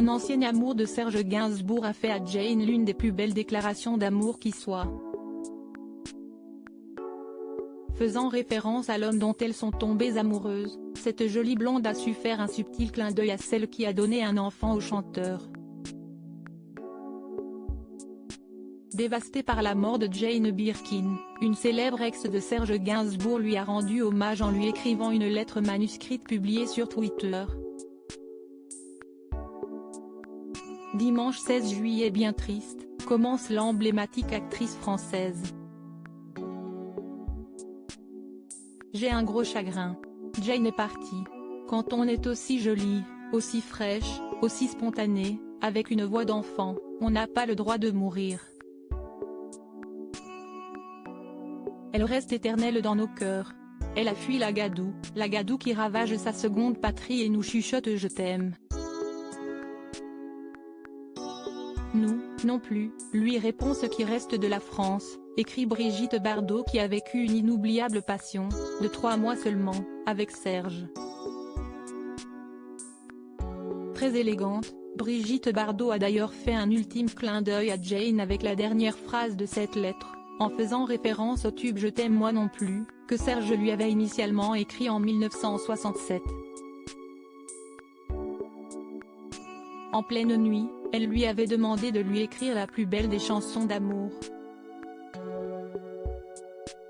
Un ancien amour de Serge Gainsbourg a fait à Jane l'une des plus belles déclarations d'amour qui soit. Faisant référence à l'homme dont elles sont tombées amoureuses, cette jolie blonde a su faire un subtil clin d'œil à celle qui a donné un enfant au chanteur. Dévastée par la mort de Jane Birkin, une célèbre ex de Serge Gainsbourg lui a rendu hommage en lui écrivant une lettre manuscrite publiée sur Twitter. Dimanche 16 juillet bien triste, commence l'emblématique actrice française. J'ai un gros chagrin. Jane est partie. Quand on est aussi jolie, aussi fraîche, aussi spontanée, avec une voix d'enfant, on n'a pas le droit de mourir. Elle reste éternelle dans nos cœurs. Elle a fui la gadoue qui ravage sa seconde patrie et nous chuchote je t'aime. Nous, non plus, lui répond ce qui reste de la France, écrit Brigitte Bardot qui a vécu une inoubliable passion, de 3 mois seulement, avec Serge. Très élégante, Brigitte Bardot a d'ailleurs fait un ultime clin d'œil à Jane avec la dernière phrase de cette lettre, en faisant référence au tube Je t'aime moi non plus, que Serge lui avait initialement écrit en 1967. En pleine nuit, elle lui avait demandé de lui écrire la plus belle des chansons d'amour.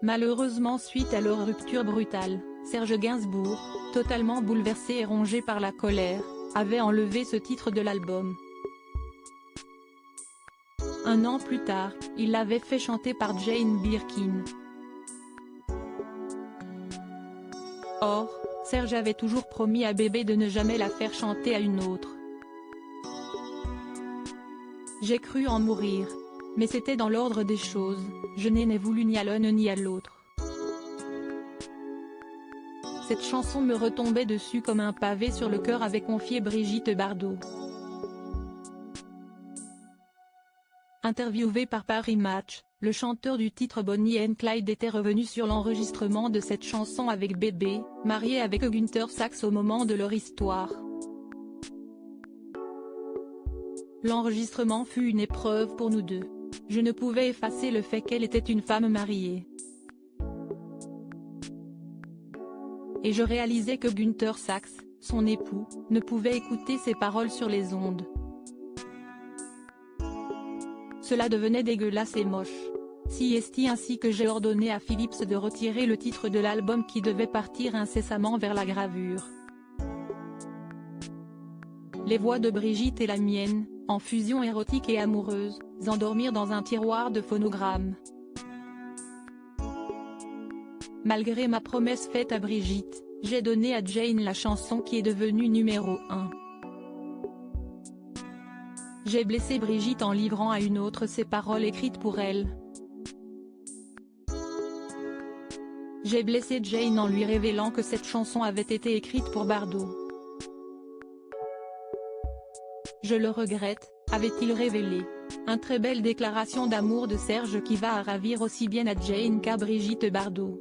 Malheureusement suite à leur rupture brutale, Serge Gainsbourg, totalement bouleversé et rongé par la colère, avait enlevé ce titre de l'album. Un an plus tard, il l'avait fait chanter par Jane Birkin. Or, Serge avait toujours promis à Bébé de ne jamais la faire chanter à une autre. J'ai cru en mourir. Mais c'était dans l'ordre des choses, je n'ai voulu ni à l'un ni à l'autre. Cette chanson me retombait dessus comme un pavé sur le cœur avait confié Brigitte Bardot. Interviewé par Paris Match, le chanteur du titre Bonnie and Clyde était revenu sur l'enregistrement de cette chanson avec Bébé, marié avec Günther Sachs au moment de leur histoire. L'enregistrement fut une épreuve pour nous deux. Je ne pouvais effacer le fait qu'elle était une femme mariée. Et je réalisais que Günther Sachs, son époux, ne pouvait écouter ses paroles sur les ondes. Cela devenait dégueulasse et moche. Si est ainsi que j'ai ordonné à Philips de retirer le titre de l'album qui devait partir incessamment vers la gravure. Les voix de Brigitte et la mienne, en fusion érotique et amoureuse, s'endormirent dans un tiroir de phonogramme. Malgré ma promesse faite à Brigitte, j'ai donné à Jane la chanson qui est devenue numéro 1. J'ai blessé Brigitte en livrant à une autre ses paroles écrites pour elle. J'ai blessé Jane en lui révélant que cette chanson avait été écrite pour Bardot. Je le regrette, avait-il révélé. Une très belle déclaration d'amour de Serge qui va à ravir aussi bien à Jane qu'à Brigitte Bardot.